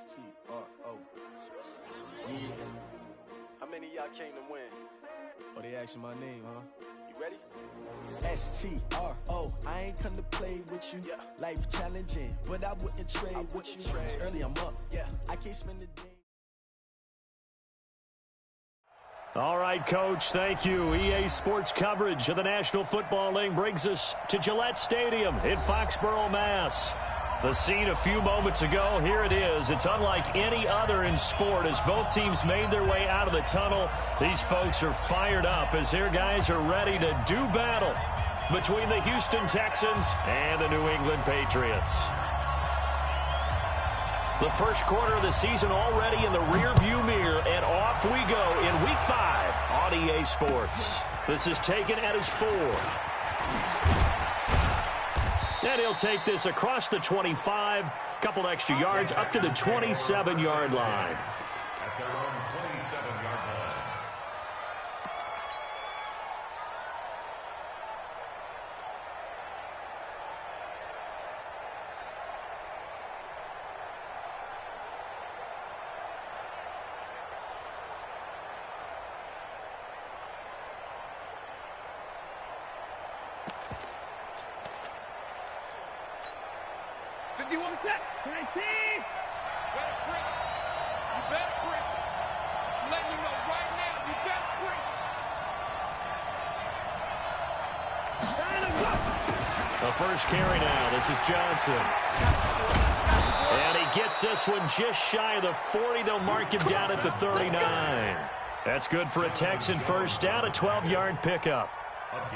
S-T-R-O. Yeah. How many of y'all came to win? Oh, they asking my name, huh? You ready? S-T-R-O. I ain't come to play with you. Yeah. Life challenging, but I wouldn't trade with you. It's early, I'm up. Yeah. I can't spend the day. All right, Coach, thank you. EA Sports coverage of the National Football League brings us to Gillette Stadium in Foxborough, Mass. The scene a few moments ago, here it is. It's unlike any other in sport as both teams made their way out of the tunnel. These folks are fired up as their guys are ready to do battle between the Houston Texans and the New England Patriots. The first quarter of the season already in the rearview mirror, and off we go in Week 5 on EA Sports. This is taken at his 4. And he'll take this across the 25, couple extra yards up to the 27-yard line. At their own 27-yard line. Set. 19. You better print. You better print. I'm letting you know right now, you better print. The first carry now. This is Johnson. And he gets this one just shy of the 40. They'll mark him down at the 39. That's good for a Texan first down, a 12-yard pickup.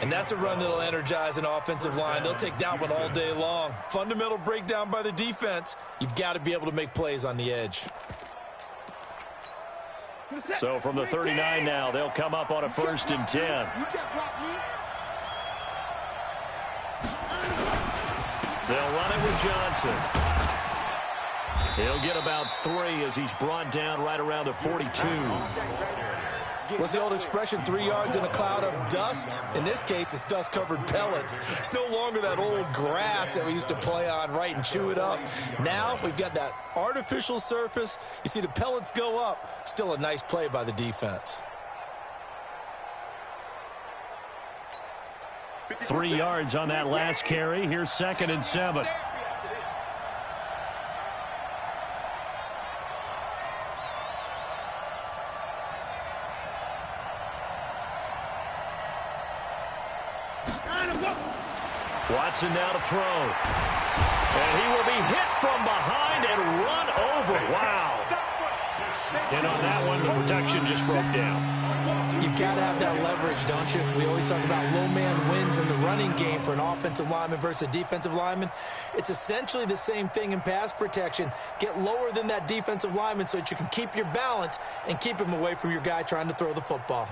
And that's a run that'll energize an offensive line. They'll take that one all day long. Fundamental breakdown by the defense. You've got to be able to make plays on the edge. So from the 39 now, they'll come up on a 1st and 10. They'll run it with Johnson. He'll get about 3 as he's brought down right around the 42. What's the old expression, 3 yards in a cloud of dust? In this case, it's dust-covered pellets. It's no longer that old grass that we used to play on, right, and chew it up. Now we've got that artificial surface. You see the pellets go up. Still a nice play by the defense. 3 yards on that last carry. Here's 2nd and 7. Watson now to throw. And he will be hit from behind and run over. Wow. And on that one, the protection just broke down. You've got to have that leverage, don't you? We always talk about low man wins in the running game for an offensive lineman versus a defensive lineman. It's essentially the same thing in pass protection. Get lower than that defensive lineman so that you can keep your balance and keep him away from your guy trying to throw the football.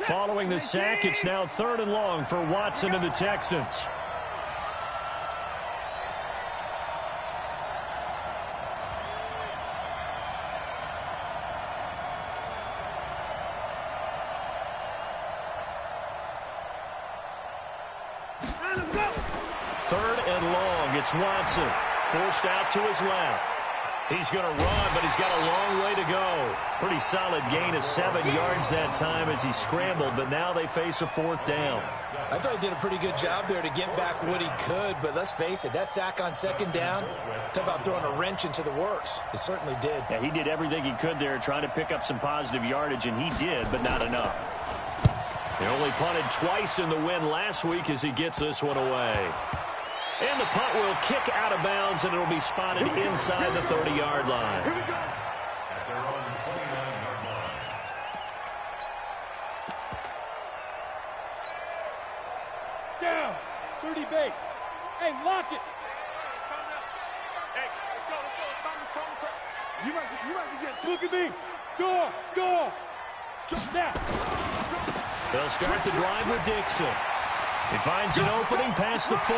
Following the sack, it's now 3rd and long for Watson and the Texans. Third and long, it's Watson. Forced out to his left. He's going to run, but he's got a long way to go. Pretty solid gain of 7 yards that time as he scrambled, but now they face a 4th down. I thought he did a pretty good job there to get back what he could, but let's face it, that sack on 2nd down, talk about throwing a wrench into the works. It certainly did. Yeah, he did everything he could there trying to pick up some positive yardage, and he did, but not enough. He only punted twice in the win last week as he gets this one away. And the punt will kick out of bounds, and it'll be spotted inside the 30-yard line. At their own 29-yard line. Down. 30 base. Hey, lock it. Hey, let's go. You must be getting. Look at me. Go. Jump now. They'll start the drive with Dixon. He finds an opening past the 40.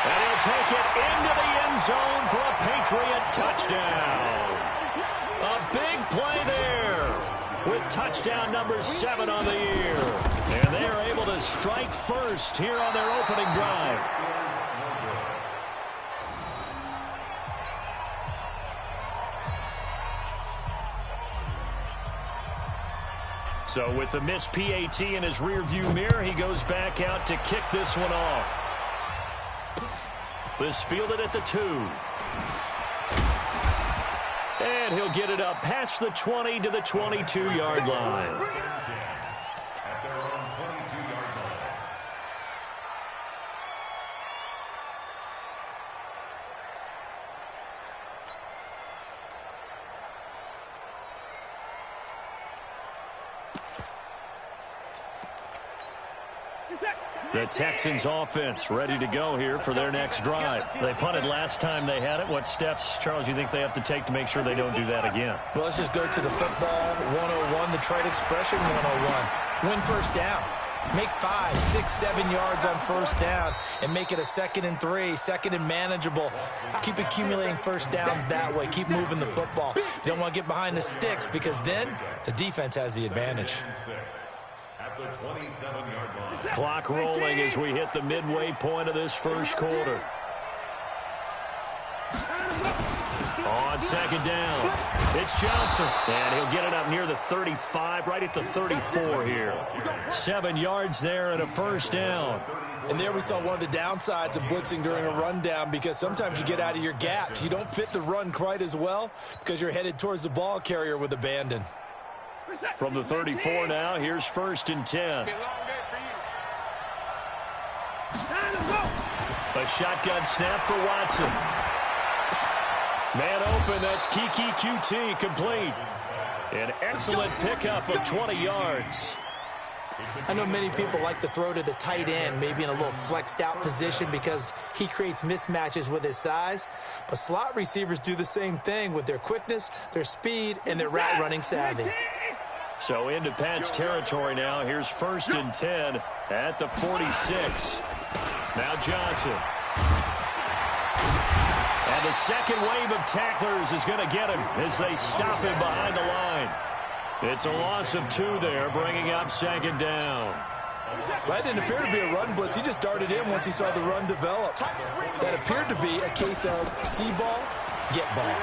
And he'll take it into the end zone for a Patriot touchdown. A big play there with touchdown. touchdown number 7 on the year. And they are able to strike first here on their opening drive. So with the missed PAT in his rearview mirror, he goes back out to kick this one off. This fielded at the 2. And he'll get it up past the 20 to the 22-yard line. At their own 22-yard line. The Texans offense ready to go here for their next drive. They punted last time they had it. What steps, Charles, you think they have to take to make sure they don't do that again? Well, let's just go to the football 101, the trade expression 101. Win first down. Make 5, 6, 7 yards on first down and make it a 2nd and 3, 2nd and manageable. Keep accumulating first downs that way. Keep moving the football. You don't want to get behind the sticks because then the defense has the advantage. At the 27-yard line. Clock rolling as we hit the midway point of this first quarter. On second down, it's Johnson. And he'll get it up near the 35, right at the 34 here. 7 yards there and a first down. And there we saw one of the downsides of blitzing during a rundown because sometimes you get out of your gaps. You don't fit the run quite as well because you're headed towards the ball carrier with abandon. From the 34 now, here's 1st and 10. A shotgun snap for Watson. Man open, that's Kiki QT complete. An excellent pickup of 20 yards. I know many people like to throw to the tight end, maybe in a little flexed out position because he creates mismatches with his size. But slot receivers do the same thing with their quickness, their speed, and their route running savvy. So into Pat's territory now. Here's 1st and 10 at the 46. Now Johnson. And the second wave of tacklers is going to get him as they stop him behind the line. It's a loss of 2 there, bringing up 2nd down. That didn't appear to be a run blitz. He just darted in once he saw the run develop. That appeared to be a case of see ball, get ball.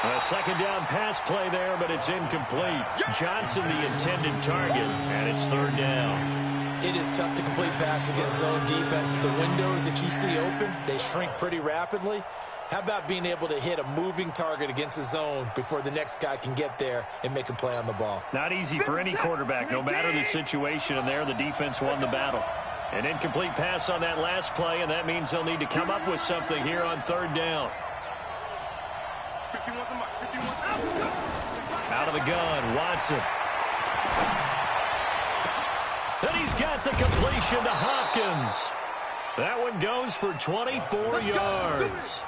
A second down pass play there, but it's incomplete. Johnson the intended target, and it's 3rd down. It is tough to complete passes against zone defenses. The windows that you see open, they shrink pretty rapidly. How about being able to hit a moving target against a zone before the next guy can get there and make a play on the ball? Not easy for any quarterback, no matter the situation, and there the defense won the battle. An incomplete pass on that last play, and that means they'll need to come up with something here on 3rd down. Out of the gun, Watson. And he's got the completion to Hopkins. That one goes for 24 yards.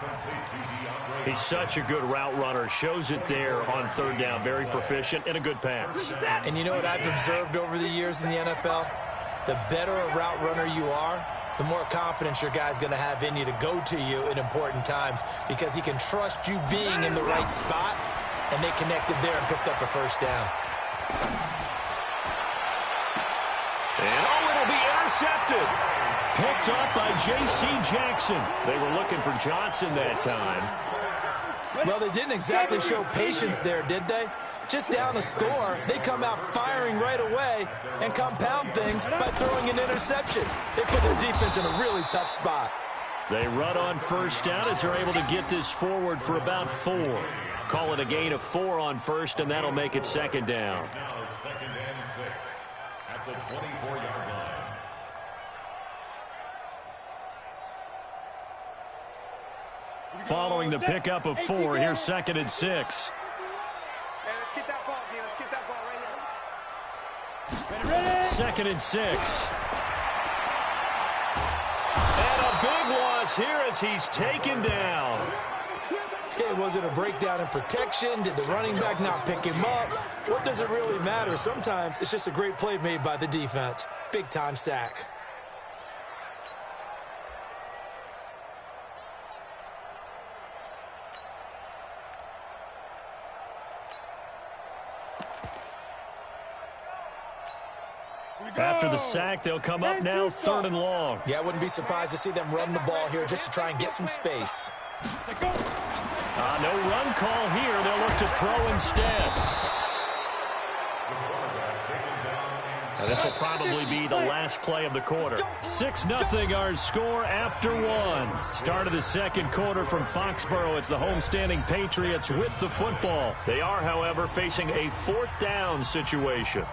He's such a good route runner. Shows it there on 3rd down. Very proficient and a good pass. And you know what I've observed over the years in the NFL? The better a route runner you are, the more confidence your guy's going to have in you to go to you in important times because he can trust you being in the right spot, and they connected there and picked up a first down. And it'll be intercepted. Picked up by J.C. Jackson. They were looking for Johnson that time. Well, they didn't exactly show patience there, did they? Just down a score, they come out firing right away and compound things by throwing an interception. They put their defense in a really tough spot. They run on 1st down as they're able to get this forward for about 4. Call it a gain of 4 on 1st, and that'll make it 2nd down. Now 2nd and 6 at the 24-yard line. Following the pickup of 4, here's 2nd and 6. Let's get that ball, man. Let's get that ball right here. 2nd and 6. And a big loss here as he's taken down. Okay, was it a breakdown in protection? Did the running back not pick him up? What does it really matter? Sometimes it's just a great play made by the defense. Big-time sack. After the sack, they'll come up now 3rd and long. Yeah, I wouldn't be surprised to see them run the ball here just to try and get some space. No run call here. They'll look to throw instead. This will probably be the last play of the quarter. 6-0 our score after 1. Start of the second quarter from Foxborough. It's the homestanding Patriots with the football. They are, however, facing a 4th down situation.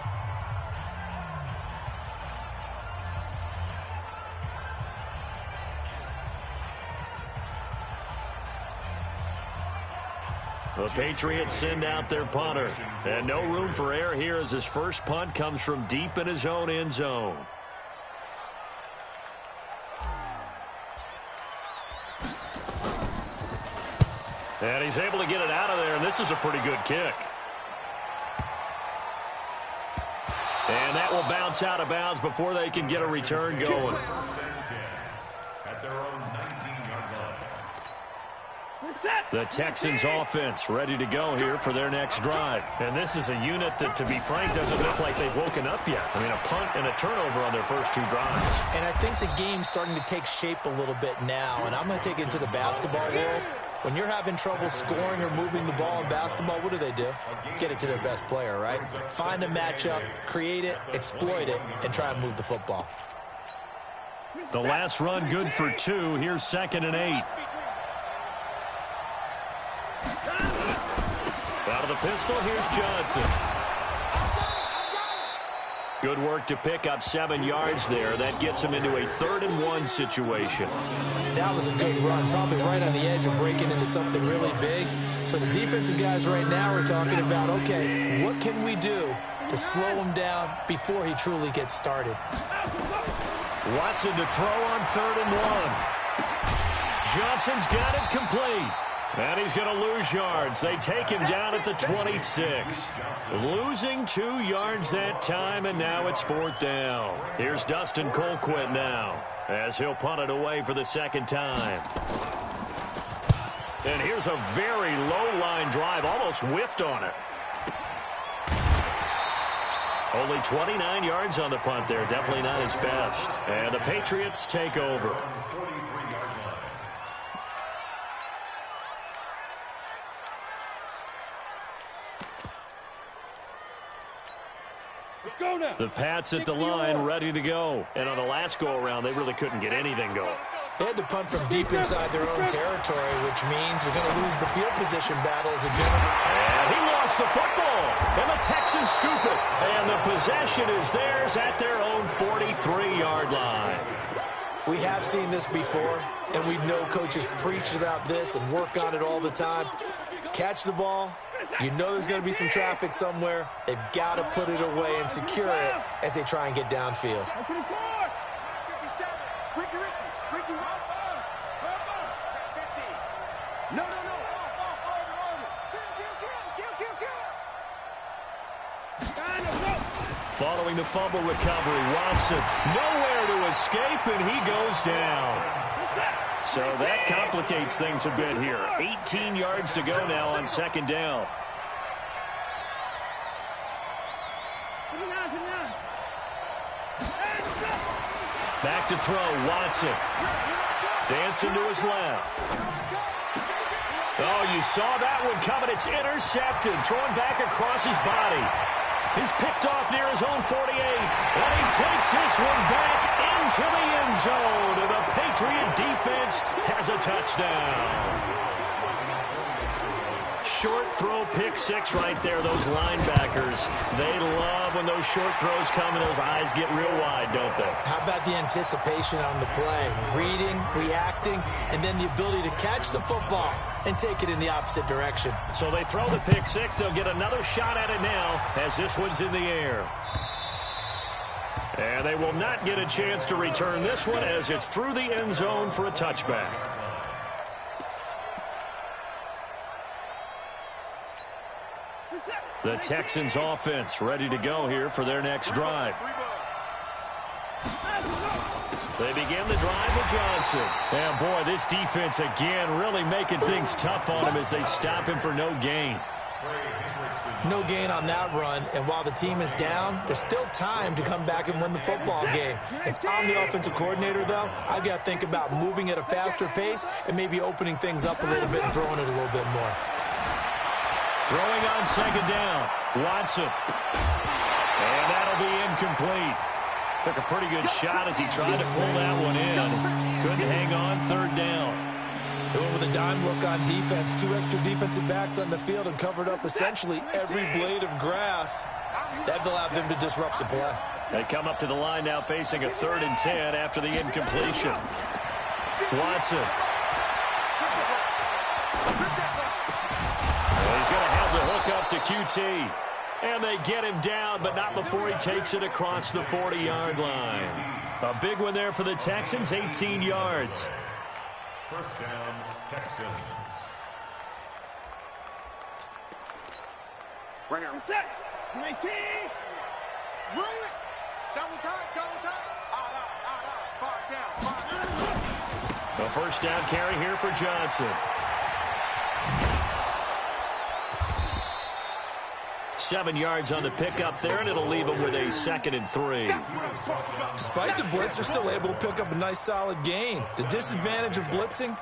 The Patriots send out their punter. And no room for error here as his first punt comes from deep in his own end zone. And he's able to get it out of there, and this is a pretty good kick. And that will bounce out of bounds before they can get a return going. At their own 19-yard line. The Texans offense ready to go here for their next drive. And this is a unit that, to be frank, doesn't look like they've woken up yet. I mean, a punt and a turnover on their first 2 drives. And I think the game's starting to take shape a little bit now. And I'm going to take it into the basketball world. When you're having trouble scoring or moving the ball in basketball, what do? Get it to their best player, right? Find a matchup, create it, exploit it, and try and move the football. The last run good for 2. Here's 2nd and 8. Out of the pistol, here's Johnson. Good work to pick up 7 yards there. That gets him into a 3rd and 1 situation. That was a good run, probably right on the edge of breaking into something really big. So the defensive guys right now are talking about, okay, what can we do to slow him down before he truly gets started? Watson to throw on 3rd and 1. Johnson's got it complete. And he's going to lose yards. They take him down at the 26. Losing 2 yards that time, and now it's 4th down. Here's Dustin Colquitt now, as he'll punt it away for the 2nd time. And here's a very low-line drive, almost whiffed on it. Only 29 yards on the punt there, definitely not his best. And the Patriots take over. The Pats at the line, ready to go. And on the last go-around, they really couldn't get anything going. They had to punt from deep inside their own territory, which means they're going to lose the field position battle as a general. And he lost the football. And the Texans scoop it. And the possession is theirs at their own 43-yard line. We have seen this before, and we know coaches preach about this and work on it all the time. Catch the ball. You know there's going to be some traffic somewhere. They've got to put it away and secure it as they try and get downfield. Following the fumble recovery, Watson nowhere to escape, and he goes down. So that complicates things a bit here. 18 yards to go now on 2nd down. Back to throw, Watson. Dancing to his left. Oh, you saw that one coming. It's intercepted. Thrown back across his body. He's picked off near his own 48. And he takes this one back into the end zone. And the Patriot defense has a touchdown. Short throw, pick 6 right there. Those linebackers, they love when those short throws come and those eyes get real wide, don't they? How about the anticipation on the play? Reading, reacting, and then the ability to catch the football and take it in the opposite direction. So they throw the pick 6. They'll get another shot at it now as this one's in the air. And they will not get a chance to return this one as it's through the end zone for a touchback. The Texans offense ready to go here for their next drive. They begin the drive with Johnson. And boy, this defense again really making things tough on him as they stop him for no gain. No gain on that run, and while the team is down, there's still time to come back and win the football game. If I'm the offensive coordinator, though, I've got to think about moving at a faster pace and maybe opening things up a little bit and throwing it a little bit more. Throwing on second down, Watson. And that'll be incomplete. Took a pretty good shot as he tried to pull that one in. Couldn't hang on third down. Doing with a dime look on defense. 2 extra defensive backs on the field and covered up essentially every blade of grass. That allowed them to disrupt the play. They come up to the line now facing a 3rd and 10 after the incompletion. Watson. Well, he's going to have the hook up to QT. And they get him down, but not before he takes it across the 40-yard line. A big one there for the Texans, 18 yards. First down, Texans. Bring it. Set. 19. Roll it. Double time. Double time. Out. 5 down. A first down carry here for Johnson. 7 yards on the pickup there, and it'll leave him with a 2nd and 3. Despite the blitz, they're still able to pick up a nice, solid gain. The disadvantage of blitzing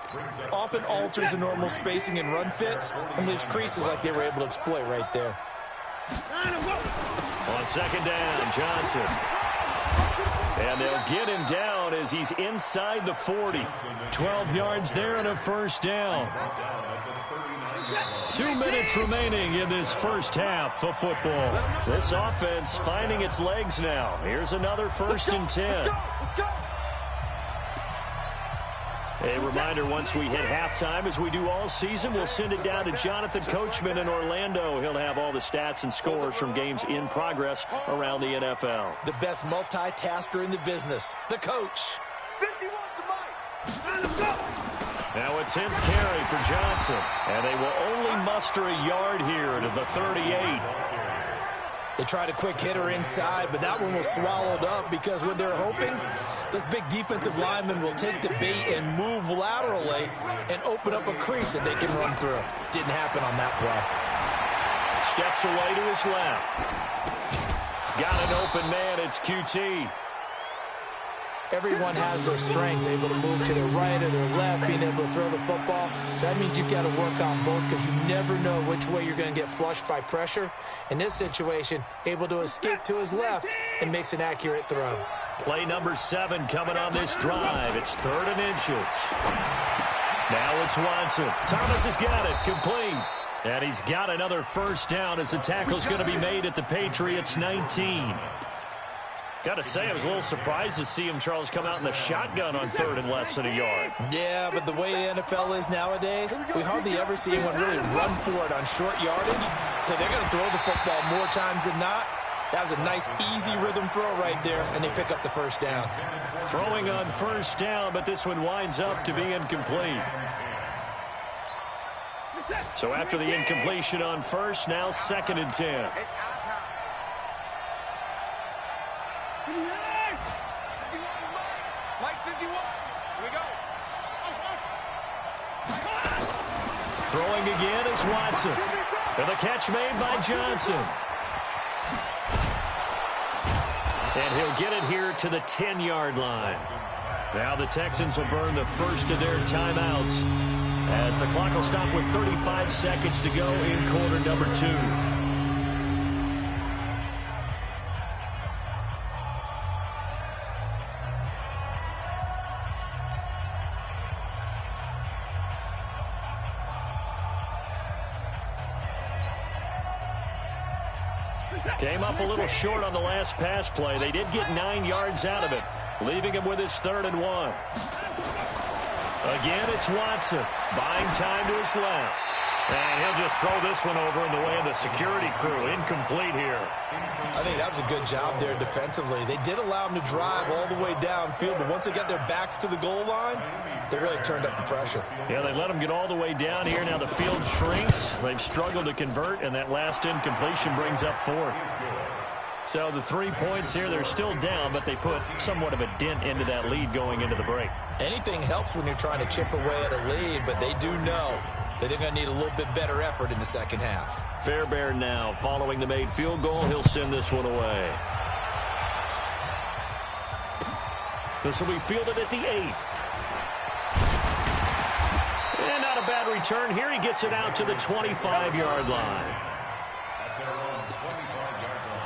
often alters the normal spacing and run fits and leaves creases like they were able to exploit right there. On second down, Johnson. And they'll get him down as he's inside the 40. 12 yards there and a first down. 2 minutes remaining in this first half of football. This offense finding its legs now. Here's another 1st and 10. A reminder, once we hit halftime, as we do all season, we'll send it down to Jonathan Coachman in Orlando. He'll have all the stats and scores from games in progress around the NFL. The best multitasker in the business, the coach. 51 to Mike. Now a 10th carry for Johnson, and they will only muster a yard here to the 38. They tried a quick hitter inside, but that one was swallowed up because what they're hoping, this big defensive lineman will take the bait and move laterally and open up a crease that they can run through. Didn't happen on that play. Steps away to his left. Got an open man, it's QT. Everyone has their strengths, able to move to their right or their left, being able to throw the football. So that means you've got to work on both because you never know which way you're going to get flushed by pressure. In this situation, able to escape to his left and makes an accurate throw. Play number 7 coming on this drive. It's 3rd and inches. Now it's Watson. Thomas has got it, complete. And he's got another first down as the tackle's going to be made at the Patriots' 19. Got to say, I was a little surprised to see him, Charles, come out in the shotgun on 3rd and less than a yard. Yeah, but the way the NFL is nowadays, we hardly ever see anyone really run for it on short yardage. So they're going to throw the football more times than not. That was a nice, easy rhythm throw right there, and they pick up the first down. Throwing on first down, but this one winds up to be incomplete. So after the incompletion on first, now 2nd and 10. Throwing again is Watson. And the catch made by Johnson. And he'll get it here to the 10-yard line. Now the Texans will burn the first of their timeouts as the clock will stop with 35 seconds to go in quarter number 2. Came up a little short on the last pass play. They did get 9 yards out of it, leaving him with his 3rd and 1. Again, it's Watson, buying time to his left. And he'll just throw this one over in the way of the security crew. Incomplete here. I think that was a good job there defensively. They did allow him to drive all the way downfield, but once they got their backs to the goal line, they really turned up the pressure. Yeah, they let him get all the way down here. Now the field shrinks. They've struggled to convert, and that last incompletion brings up 4th. So the 3 points here, they're still down, but they put somewhat of a dent into that lead going into the break. Anything helps when you're trying to chip away at a lead, but they do know that they're going to need a little bit better effort in the second half. Fairbairn now, following the made field goal, he'll send this one away. This will be fielded at the 8. And not a bad return here. He gets it out to the 25-yard line. At their own 25-yard line.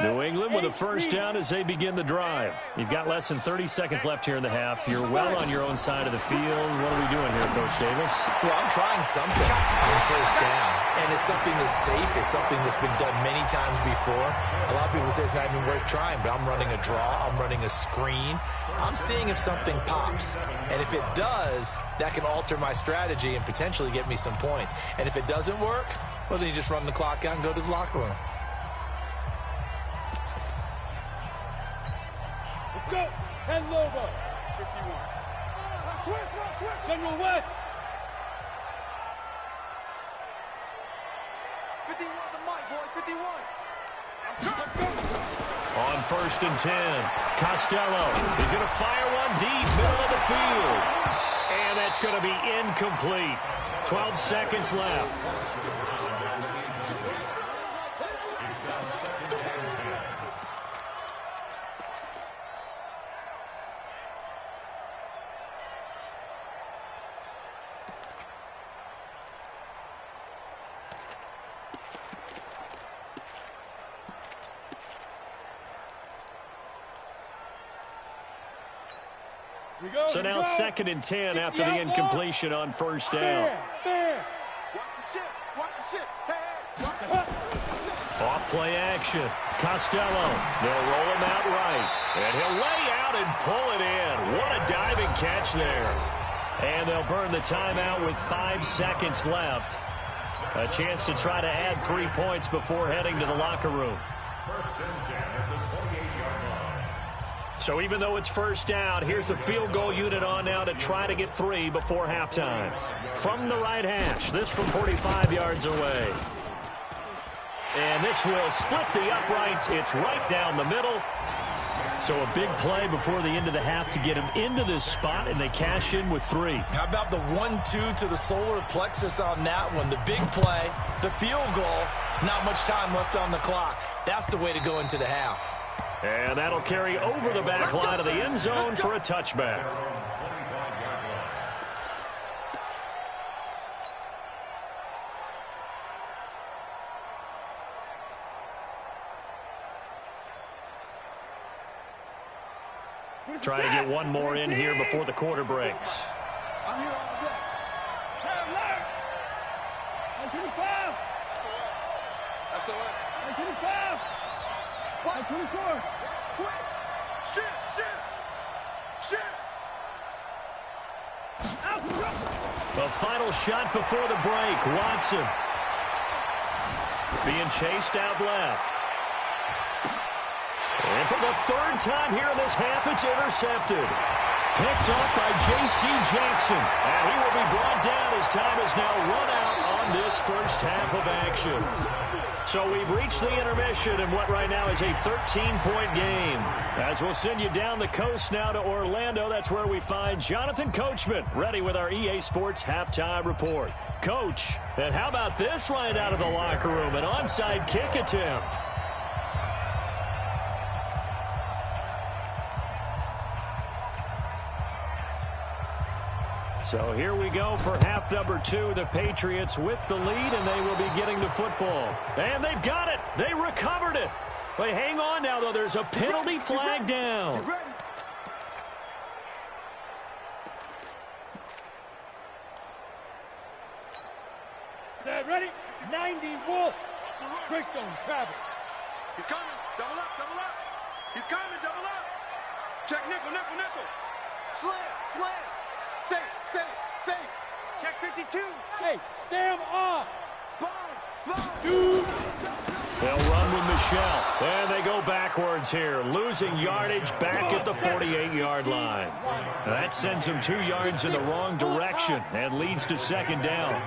New England with a first down as they begin the drive. You've got less than 30 seconds left here in the half. You're well on your own side of the field. What are we doing here, Coach Davis? Well, I'm trying something on first down, and it's something that's safe. It's something that's been done many times before. A lot of people say it's not even worth trying, but I'm running a draw. I'm running a screen. I'm seeing if something pops, and if it does, that can alter my strategy and potentially get me some points. And if it doesn't work, well, then you just run the clock out and go to the locker room. Go! 10 Lobo. 51. Switch. General West. 51 to Mike, boy. 51. On first and 10, Costello. He's going to fire one deep, middle of the field. And that's going to be incomplete. 12 seconds left. So now second and 10 after the incompletion on first down. Off play action. Costello. They'll roll him out right. And he'll lay out and pull it in. What a diving catch there. And they'll burn the timeout with 5 seconds left. A chance to try to add 3 points before heading to the locker room. First and 10 at the 28-yard line. So even though it's first down, here's the field goal unit on now to try to get 3 before halftime. From the right hash, this from 45 yards away. And this will split the uprights. It's right down the middle. So a big play before the end of the half to get him into this spot, and they cash in with 3. How about the 1-2 to the solar plexus on that one? The big play, the field goal, not much time left on the clock. That's the way to go into the half. And that'll carry over the back line of the end zone for a touchback. Trying to get one more in here before the quarter breaks. I'm here all day. Left. 125. SOS. 125. 124. Shit. The final shot before the break. Watson being chased out left. And for the 3rd time here in this half, it's intercepted. Picked up by J.C. Jackson. And he will be brought down as time is now run out on this first half of action. So we've reached the intermission in what right now is a 13-point game. As we'll send you down the coast now to Orlando, that's where we find Jonathan Coachman ready with our EA Sports halftime report. Coach, and how about this right out of the locker room? An onside kick attempt. So here we go for half number 2. The Patriots with the lead, and they will be getting the football. And they've got it. They recovered it. But hang on now, though. There's a penalty flag down. Set, ready? 90 Wolf. Greystone travel. He's coming. Double up. He's coming. Double up. Check nickel. Slam. Safe. Check 52. Say, Sam off. They'll run with Michelle. And they go backwards here, losing yardage back at the 48-yard line. That sends them 2 yards in the wrong direction and leads to second down.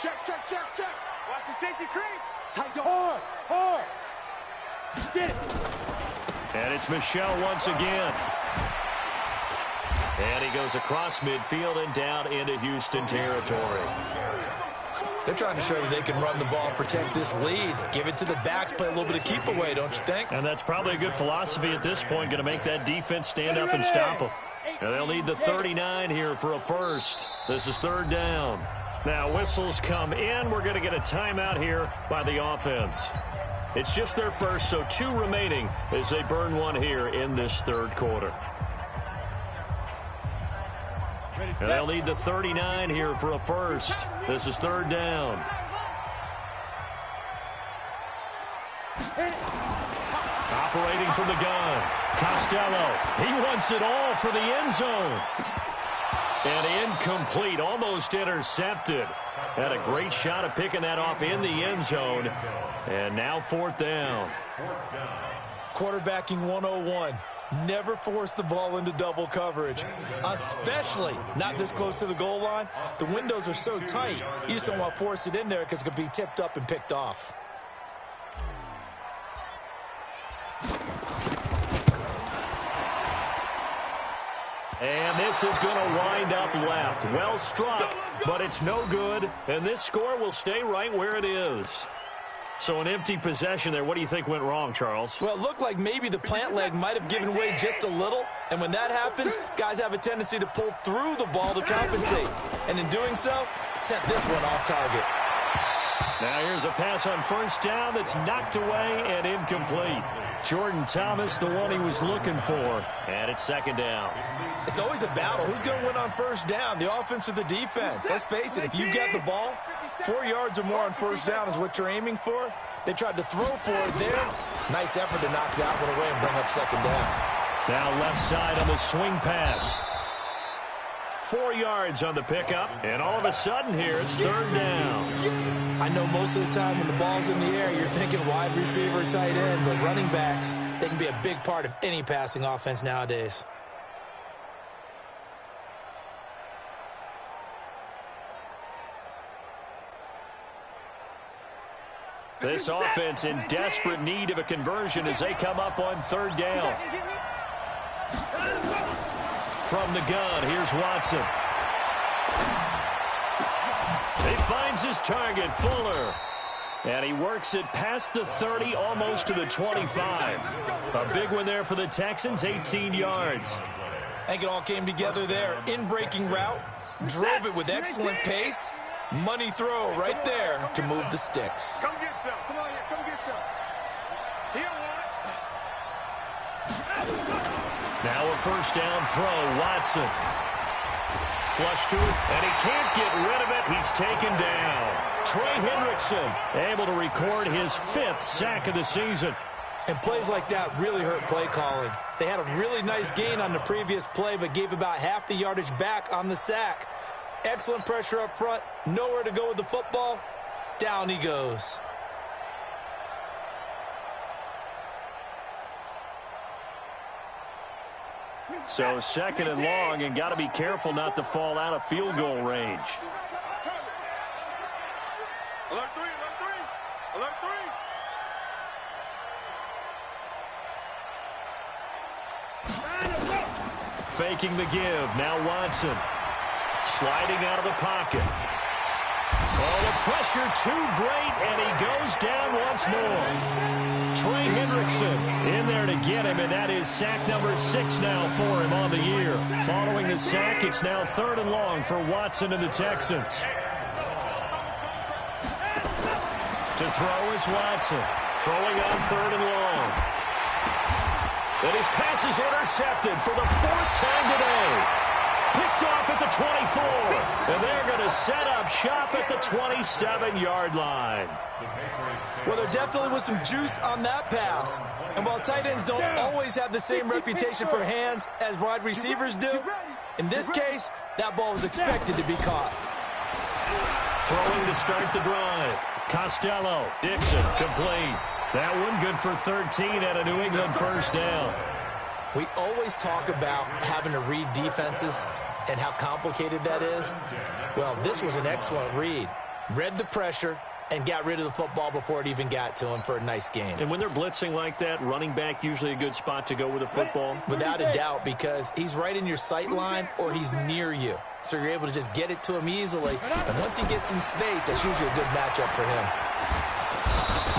Check. Watch the safety creep. Tight Hard. Get it. And it's Michelle once again. And he goes across midfield and down into Houston territory. They're trying to show that they can run the ball, protect this lead. Give it to the backs, play a little bit of keep away, don't you think? And that's probably a good philosophy at this point, going to make that defense stand up and stop them. And they'll need the 39 here for a first. This is third down. Now whistles come in. We're going to get a timeout here by the offense. It's just their first, so 2 remaining as they burn one here in this third quarter. And they'll need the 39 here for a first. This is third down. Operating from the gun, Costello. He wants it all for the end zone. And incomplete, almost intercepted. Had a great shot at picking that off in the end zone. And now fourth down. Quarterbacking 101. Never force the ball into double coverage, especially not this close to the goal line. The windows are so tight, you just don't want to force it in there because it could be tipped up and picked off. And this is going to wind up left. Well struck, but it's no good. And this score will stay right where it is. So an empty possession there. What do you think went wrong, Charles? Well, it looked like maybe the plant leg might have given way just a little. And when that happens, guys have a tendency to pull through the ball to compensate. And in doing so, sent this one off target. Now here's a pass on first down that's knocked away and incomplete. Jordan Thomas, the one he was looking for. And it's second down. It's always a battle. Who's going to win on first down, the offense or the defense? Let's face it, if you've got the ball, 4 yards or more on first down is what you're aiming for. They tried to throw for it there. Nice effort to knock that one away and bring up second down. Now left side on the swing pass. 4 yards on the pickup, and all of a sudden here it's third down. I know most of the time when the ball's in the air, you're thinking wide receiver, tight end, but running backs, they can be a big part of any passing offense nowadays. This offense in desperate need of a conversion as they come up on third down. From the gun, here's Watson. He finds his target, Fuller. And he works it past the 30, almost to the 25. A big one there for the Texans, 18 yards. I think it all came together there. In-breaking route, drove it with excellent pace. Money throw right there to move the sticks. Come get some. Come on here. Come get some. He don't want it. Now a first down throw, Watson. Flush to it, and he can't get rid of it. He's taken down. Trey Hendrickson able to record his 5th sack of the season. And plays like that really hurt play calling. They had a really nice gain on the previous play, but gave about half the yardage back on the sack. Excellent pressure up front. Nowhere to go with the football. Down he goes. So second and long, and got to be careful not to fall out of field goal range. Alert 3, alert 3, alert 3. Faking the give. Now Watson. Sliding out of the pocket. Oh, the pressure too great, and he goes down once more. Trey Hendrickson in there to get him, and that is sack number 6 now for him on the year. Following the sack, it's now third and long for Watson and the Texans. To throw is Watson. Throwing on third and long. And his pass is intercepted for the 4th time today. Picked off at the 24. And they're going to set up shop at the 27-yard line. Well, there definitely was some juice on that pass. And while tight ends don't always have the same reputation for hands as wide receivers do, in this case, that ball was expected to be caught. Throwing to start the drive. Costello, Dixon, complete. That one good for 13 at a New England first down. We always talk about having to read defenses and how complicated that is. Well, this was an excellent read. Read the pressure and got rid of the football before it even got to him for a nice gain. And when they're blitzing like that, running back usually a good spot to go with the football? Without a doubt, because he's right in your sight line or he's near you. So you're able to just get it to him easily. And once he gets in space, that's usually a good matchup for him.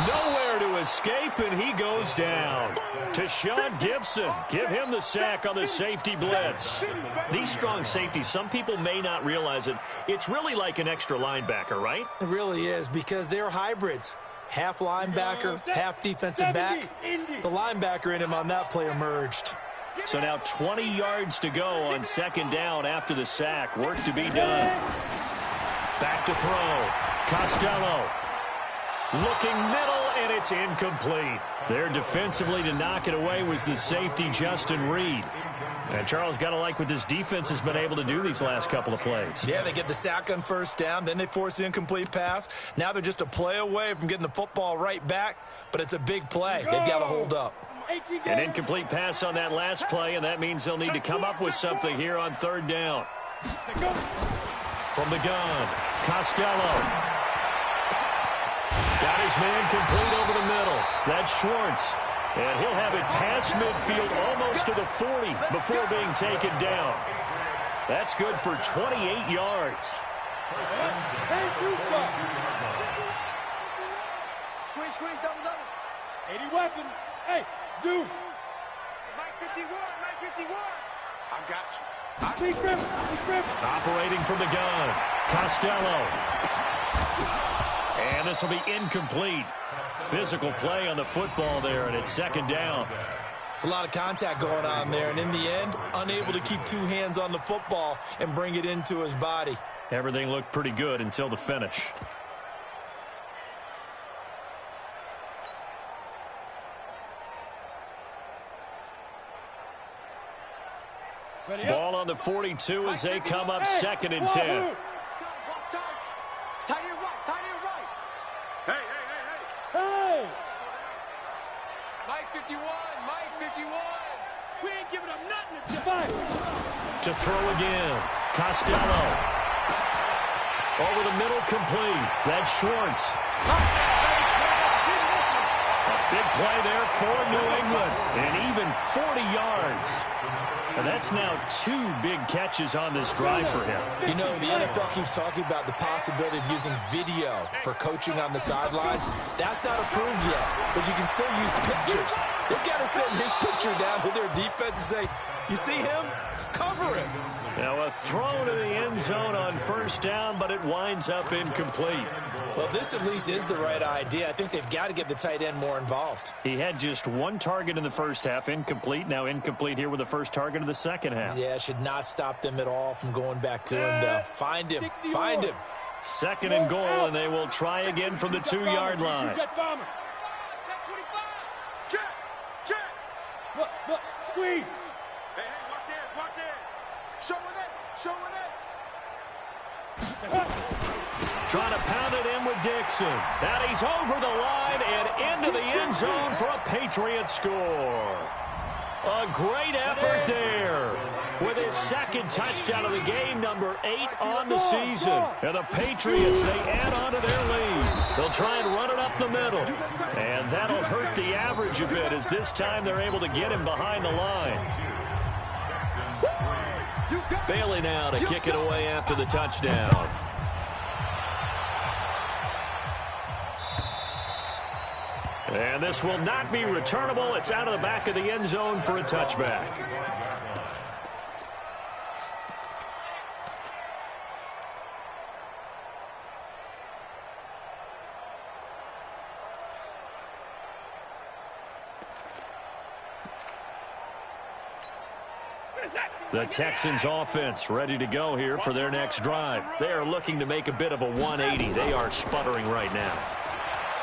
Nowhere to escape, and he goes down. To Sean Gibson. Give him the sack on the safety blitz. These strong safeties, some people may not realize it. It's really like an extra linebacker, right? It really is, because they're hybrids. Half linebacker, half defensive back. The linebacker in him on that play emerged. So now 20 yards to go on second down after the sack. Work to be done. Back to throw. Costello. Looking middle, and it's incomplete. There defensively to knock it away was the safety, Justin Reed. And Charles, got to like what this defense has been able to do these last couple of plays. Yeah, they get the sack on first down, then they force the incomplete pass. Now they're just a play away from getting the football right back, but it's a big play. They've got to hold up. An incomplete pass on that last play, and that means they'll need to come up with something here on third down. From the gun, Costello. Got his man complete over the middle. That's Schwartz. And he'll have it past midfield almost to the 40 before being taken down. That's good for 28 yards. Squeeze, double. 80 weapon. Hey, Zoo. Mike 51. I got you. Big grip. Operating from the gun, Costello. And this will be incomplete. Physical play on the football there, and it's second down. It's a lot of contact going on there, and in the end, unable to keep two hands on the football and bring it into his body. Everything looked pretty good until the finish. Ball on the 42 as they come up second and 10. Tight end right. Hey! Mike 51. We ain't giving up nothing. Five. To throw again, Costello. Over the middle, complete. That's Schwartz. A big play there for New England, and even 40 yards. And that's now 2 big catches on this drive for him. You know, the NFL keeps talking about the possibility of using video for coaching on the sidelines. That's not approved yet, but you can still use pictures. They've got to send his picture down to their defense and say, you see him? Cover him. Now a throw to the end zone on first down, but it winds up incomplete. Well, this at least is the right idea. I think they've got to get the tight end more involved. He had just 1 target in the first half, incomplete. Now incomplete here with the first target of the second half. Yeah, should not stop them at all from going back to him to find him. Find him. Second and goal, and they will try again from the 2-yard line. Check. Look, squeeze. Hey, watch it. Showing it. Trying to pound it in with Dixon. And he's over the line and into the end zone for a Patriot score. A great effort there. With his second touchdown of the game, number 8 on the season. And the Patriots, they add on to their lead. They'll try and run it up the middle. And that'll hurt the average a bit as this time they're able to get him behind the line. Bailey now to kick it away after the touchdown. And this will not be returnable. It's out of the back of the end zone for a touchback. The Texans offense ready to go here for their next drive. They are looking to make a bit of a 180. They are sputtering right now.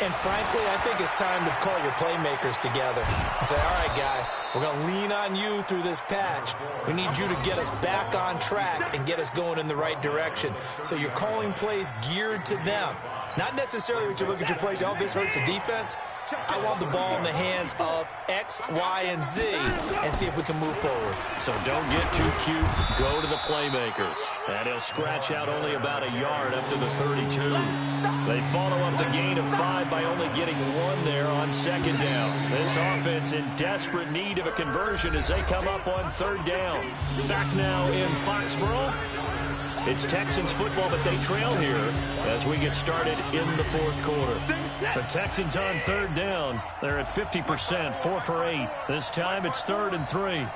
And frankly, I think it's time to call your playmakers together and say, all right, guys, we're going to lean on you through this patch. We need you to get us back on track and get us going in the right direction. So you're calling plays geared to them. Not necessarily when you look at your plays, oh, this hurts the defense. I want the ball in the hands of X, Y, and Z and see if we can move forward. So don't get too cute. Go to the playmakers. And he'll scratch out only about a yard up to the 32. They follow up the gain of 5 by only getting 1 there on 2nd down. This offense in desperate need of a conversion as they come up on 3rd down. Back now in Foxborough. It's Texans football, but they trail here as we get started in the 4th quarter. The Texans on 3rd down. They're at 50%, 4 for 8. This time it's 3rd and 3.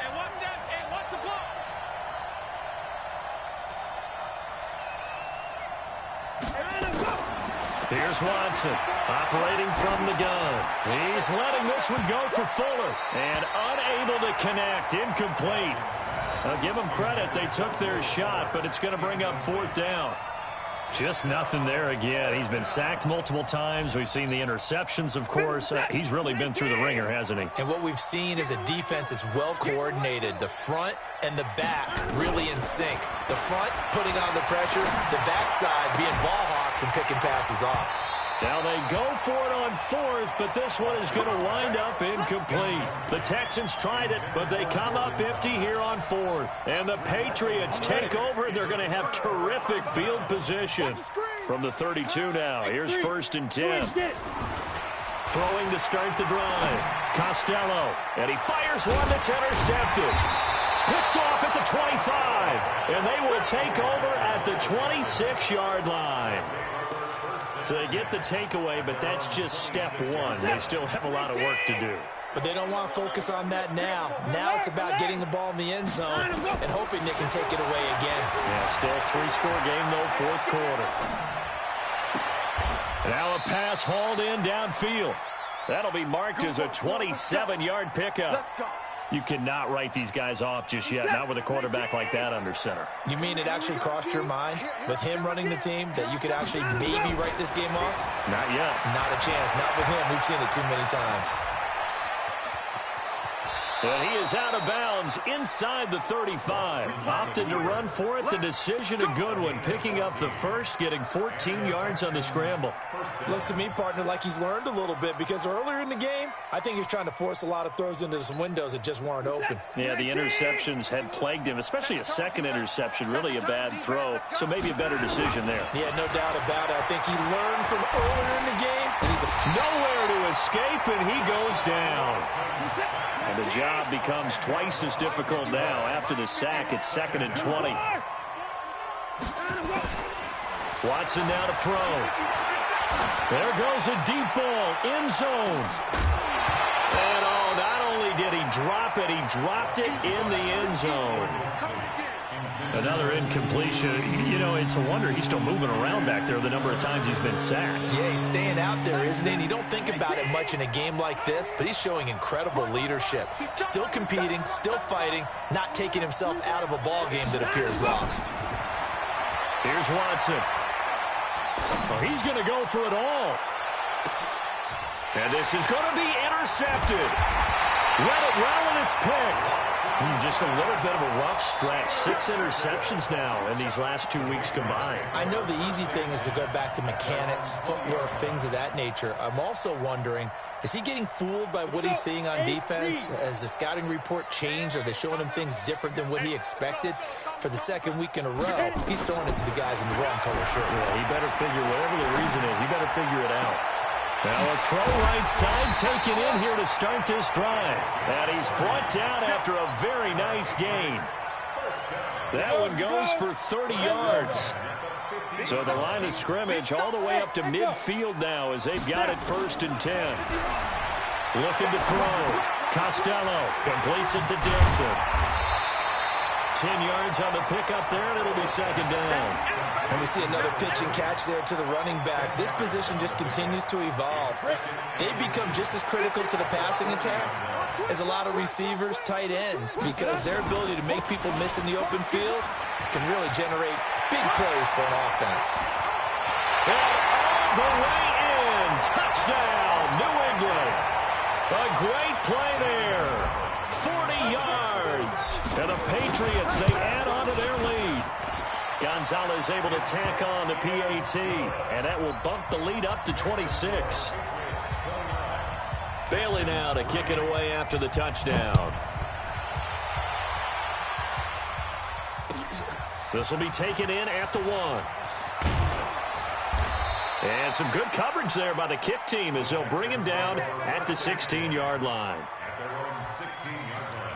Here's Watson, operating from the gun. He's letting this one go for Fuller, and unable to connect, incomplete. I'll give them credit. They took their shot, but it's going to bring up 4th down. Just nothing there again. He's been sacked multiple times. We've seen the interceptions, of course. He's really been through the ringer, hasn't he? And what we've seen is a defense that's well coordinated. The front and the back really in sync. The front putting on the pressure, the backside being ball hawks and picking passes off. Now they go for it on 4th, but this one is going to wind up incomplete. The Texans tried it, but they come up empty here on 4th. And the Patriots take over, and they're going to have terrific field position. From the 32 now, here's 1st and 10. Throwing to start the drive. Costello, and he fires one that's intercepted. Picked off at the 25, and they will take over at the 26-yard line. So they get the takeaway, but that's just step 1. They still have a lot of work to do. But they don't want to focus on that now. Now it's about getting the ball in the end zone and hoping they can take it away again. Yeah, still 3-score game, though, 4th quarter. Now a pass hauled in downfield. That'll be marked as a 27-yard pickup. Let's go. You cannot write these guys off just yet, not with a quarterback like that under center. You mean it actually crossed your mind with him running the team that you could actually maybe write this game off? Not yet. Not a chance. Not with him. We've seen it too many times. Well, he is out of bounds inside the 35. Opted to run for it. The decision a good one. Picking up the first, getting 14 yards on the scramble. Looks to me, partner, like he's learned a little bit because earlier in the game, I think he was trying to force a lot of throws into some windows that just weren't open. Yeah, the interceptions had plagued him, especially a second interception, really a bad throw. So maybe a better decision there. Yeah, no doubt about it. I think he learned from earlier in the game. And he's nowhere to escape, and he goes down. And the job becomes twice as difficult now. After the sack, it's 2nd and 20. Watson now to throw. There goes a deep ball, end zone. And oh, not only did he drop it, he dropped it in the end zone. Another incompletion. You know, it's a wonder he's still moving around back there the number of times he's been sacked. Yeah, he's staying out there, isn't he? And you don't think about it much in a game like this, but he's showing incredible leadership. Still competing, still fighting, not taking himself out of a ball game that appears lost. Here's Watson. Well, he's going to go for it all. And this is going to be intercepted. Read it well, and it's picked. Just a little bit of a rough stretch. 6 interceptions now in these last 2 weeks combined. I know the easy thing is to go back to mechanics, footwork, things of that nature. I'm also wondering, is he getting fooled by what he's seeing on defense? Has the scouting report changed? Are they showing him things different than what he expected? For the 2nd week in a row, he's throwing it to the guys in the wrong color shirts. Yeah, he better figure, whatever the reason is, he better figure it out. Now a throw right side taken in here to start this drive. And he's brought down after a very nice gain. That one goes for 30 yards. So the line of scrimmage all the way up to midfield now as they've got it 1st and 10. Looking to throw. Costello completes it to Dixon. 10 yards on the pickup there, and it'll be 2nd down. And we see another pitch and catch there to the running back. This position just continues to evolve. They become just as critical to the passing attack as a lot of receivers, tight ends, because their ability to make people miss in the open field can really generate big plays for an offense. And all the way in. Touchdown, New England. A great play there. 40 yards. And the Patriots, they add on to their lead. Gonzalez able to tack on the PAT, and that will bump the lead up to 26. Bailey now to kick it away after the touchdown. This will be taken in at the 1. And some good coverage there by the kick team as they'll bring him down at the 16-yard line. At their own 16-yard line.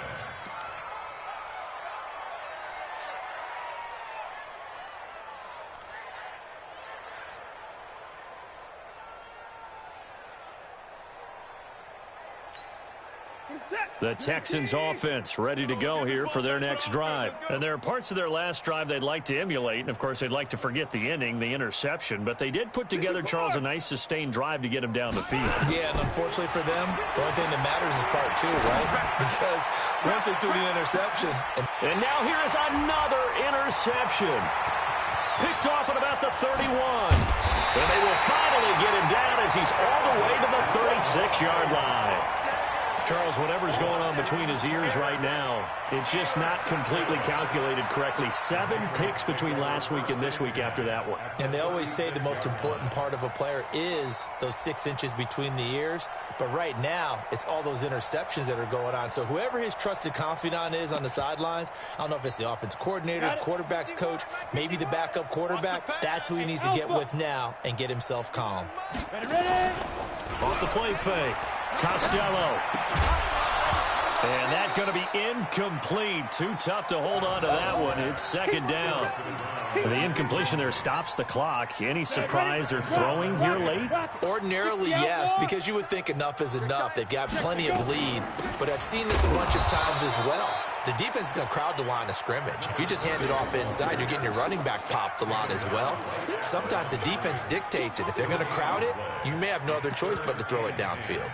The Texans offense ready to go here for their next drive. And there are parts of their last drive they'd like to emulate. And, of course, they'd like to forget the ending, the interception. But they did put together, Charles, a nice sustained drive to get him down the field. Yeah, and unfortunately for them, the only thing that matters is part 2, right? Because once they threw the interception. And now here is another interception. Picked off at about the 31. And they will finally get him down as he's all the way to the 36-yard line. Charles, whatever's going on between his ears right now, it's just not completely calculated correctly. 7 picks between last week and this week after that one. And they always say the most important part of a player is those 6 inches between the ears. But right now, it's all those interceptions that are going on. So whoever his trusted confidant is on the sidelines, I don't know if it's the offensive coordinator, the quarterback's coach, maybe the backup quarterback, that's who he needs to get with now and get himself calm. Ready? Off the play fake. Costello. And that's going to be incomplete. Too tough to hold on to that one. It's second down. The incompletion there stops the clock. Any surprise they're throwing here late? Ordinarily, yes, because you would think enough is enough. They've got plenty of lead, but I've seen this a bunch of times as well. The defense is going to crowd the line of scrimmage. If you just hand it off inside, you're getting your running back popped a lot as well. Sometimes the defense dictates it. If they're going to crowd it, you may have no other choice but to throw it downfield.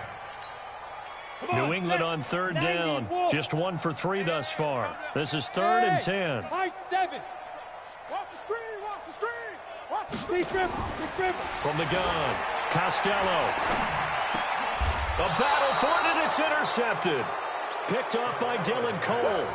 New England on third down. Just 1 for 3 thus far. This is 3rd and 10. High 7. Watch the screen, watch the screen. Watch the Big grip. From the gun, Costello. A battle for it, and it's intercepted. Picked off by Dylan Cole.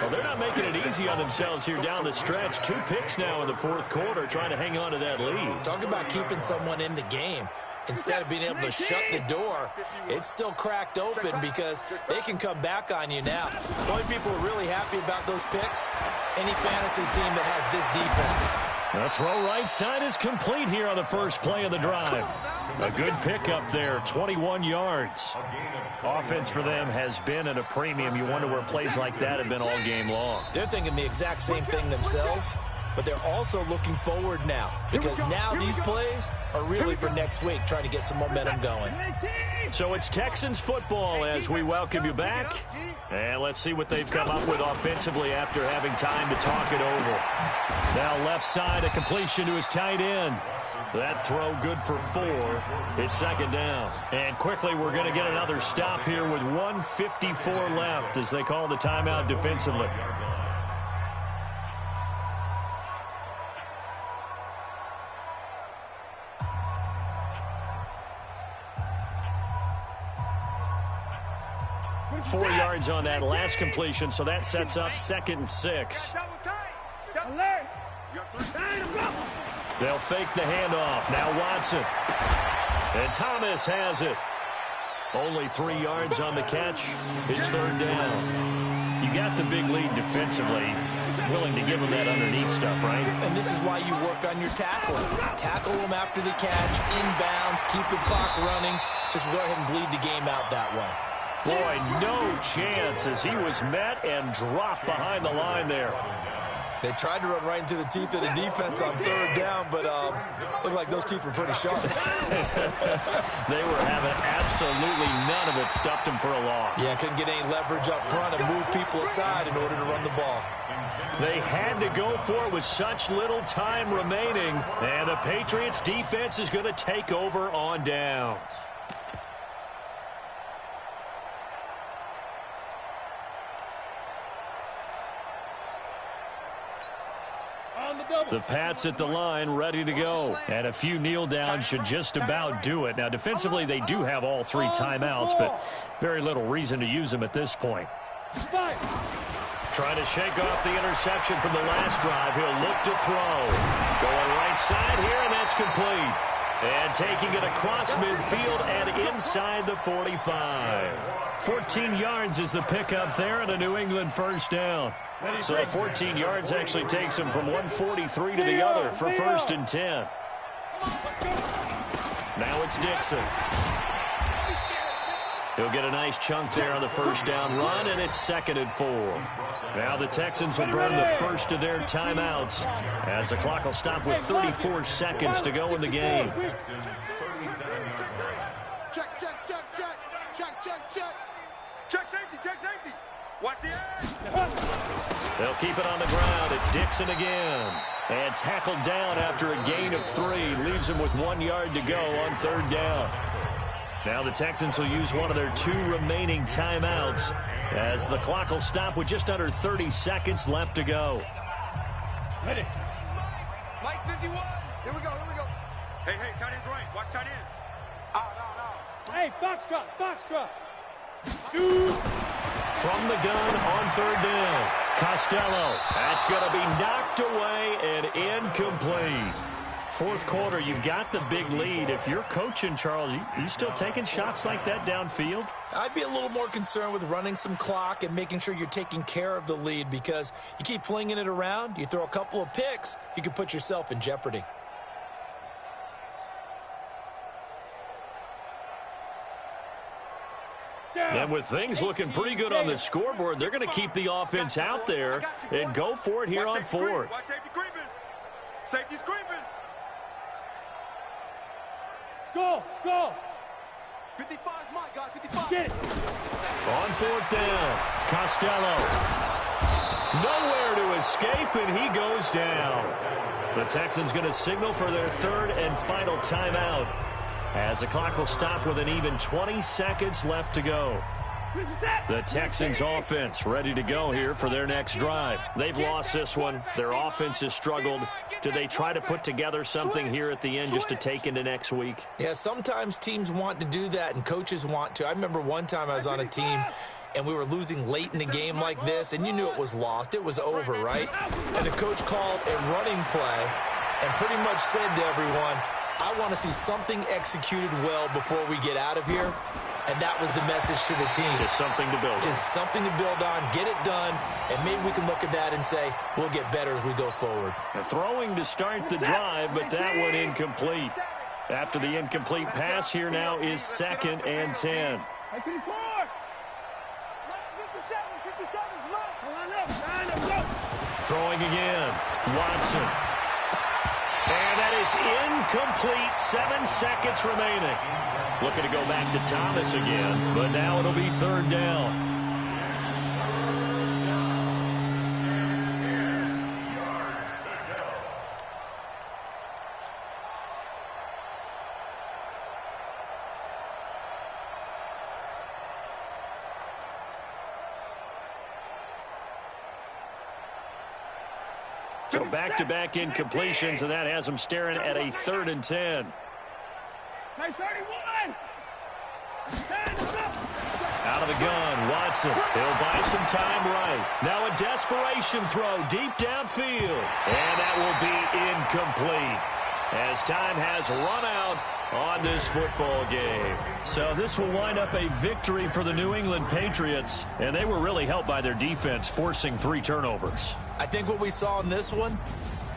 Well, they're not making it easy on themselves here down the stretch. 2 picks now in the 4th quarter, trying to hang on to that lead. Talk about keeping someone in the game. Instead of being able to shut the door, it's still cracked open because they can come back on you now. The only people who are really happy about those picks, any fantasy team that has this defense. The throw right side is complete here on the first play of the drive. A good pickup there, 21 yards. Offense for them has been at a premium. You wonder where plays like that have been all game long. They're thinking the exact same thing themselves, but they're also looking forward now because now these plays are really for next week, trying to get some momentum going. So it's Texans football as we welcome you back. And let's see what they've come up with offensively after having time to talk it over. Now left side, a completion to his tight end. That throw good for 4. It's second down. And quickly we're going to get another stop here with 1:54 left as they call the timeout defensively. Four yards on that last completion, so that sets up 2nd and 6. They'll fake the handoff. Now Watson. And Thomas has it. Only 3 yards on the catch. It's 3rd down. You got the big lead defensively. Willing to give them that underneath stuff, right? And this is why you work on your tackling. Tackle them after the catch, inbounds, keep the clock running. Just go ahead and bleed the game out that way. Boy, no chance as he was met and dropped behind the line there. They tried to run right into the teeth of the defense on 3rd down, but looked like those teeth were pretty sharp. They were having absolutely none of it. Stuffed them for a loss. Yeah, couldn't get any leverage up front and move people aside in order to run the ball. They had to go for it with such little time remaining, and the Patriots defense is going to take over on downs. on the double. The Pats at the line, ready to go. And a few kneel downs should just about do it. Now, defensively, they do have all 3 timeouts, but very little reason to use them at this point. Trying to shake off the interception from the last drive. He'll look to throw. Going right side here, and that's complete. And taking it across midfield and inside the 45. 14 yards is the pickup there, and a New England first down. So the 14 yards actually takes him from 143 to the other for 1st and 10. Now it's Dixon. He'll get a nice chunk there on the first down run, and it's 2nd and 4. Now the Texans will burn the first of their timeouts as the clock will stop with 34 seconds to go in the game. Check, check, check, check. Check, check, check. Check safety, check safety. Watch the edge. They'll keep it on the ground. It's Dixon again. And tackled down after a gain of 3. Leaves him with 1 yard to go on 3rd down. Now the Texans will use one of their 2 remaining timeouts as the clock will stop with just under 30 seconds left to go. Ready. Mike 51. Here we go, here we go. Hey, hey, tight end's right. Watch tight end. Out, out, out. Hey, foxtrot, foxtrot. Shoot. From the gun on 3rd down. Costello. That's going to be knocked away and incomplete. 4th quarter, you've got the big lead. If you're coaching, Charles, you still taking shots like that downfield? I'd be a little more concerned with running some clock and making sure you're taking care of the lead, because you keep flinging it around, you throw a couple of picks, you can put yourself in jeopardy. And with things looking pretty good on the scoreboard, they're going to keep the offense out there and go for it here on 4th. Watch safety creeping. Safety's creeping. Go, go. 55 is mine, guys. 55. Get it. On 4th down, Costello. Nowhere to escape, and he goes down. The Texans going to signal for their 3rd and final timeout as the clock will stop with an even 20 seconds left to go. The Texans offense ready to go here for their next drive. They've lost this one. Their offense has struggled. Do they try to put together something here at the end just to take into next week? Yeah, sometimes teams want to do that and coaches want to. I remember one time I was on a team and we were losing late in the game like this, and you knew it was lost. It was over, right? And the coach called a running play and pretty much said to everyone, I want to see something executed well before we get out of here. And that was the message to the team. Just something to build on. Just something to build on, get it done, and maybe we can look at that and say, we'll get better as we go forward. Throwing to start the drive, but that one incomplete. After the incomplete pass, here now is 2nd and 10. Hey, 54. 57 is mine. Come on up, line up, go. Throwing again. Watson. And that is incomplete. 7 seconds remaining. Looking to go back to Thomas again, but now it'll be 3rd down. So back-to-back incompletions, and that has them staring at a 3rd and 10. Say 31. Out of the gun, Watson. He'll buy some time right. Now a desperation throw deep downfield. And that will be incomplete as time has run out on this football game. So this will wind up a victory for the New England Patriots, and they were really helped by their defense, forcing 3 turnovers. I think what we saw in this one,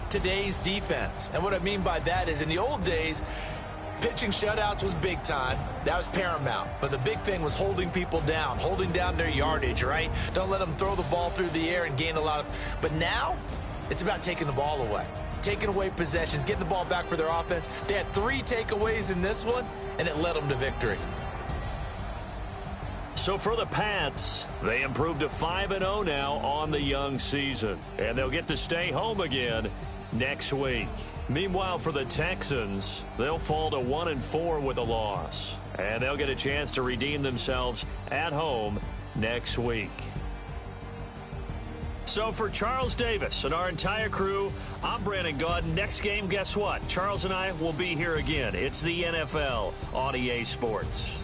today's defense. And what I mean by that is in the old days, pitching shutouts was big time. That was paramount. But the big thing was holding people down, holding down their yardage, right? Don't let them throw the ball through the air and gain a lot of... But now, it's about taking the ball away. Taking away possessions, getting the ball back for their offense. They had 3 takeaways in this one, and it led them to victory. So for the Pats, they improved to 5-0 now on the young season. And they'll get to stay home again next week. Meanwhile, for the Texans, they'll fall to 1-4 with a loss. And they'll get a chance to redeem themselves at home next week. So for Charles Davis and our entire crew, I'm Brandon Gaudin. Next game, guess what? Charles and I will be here again. It's the NFL on EA Sports.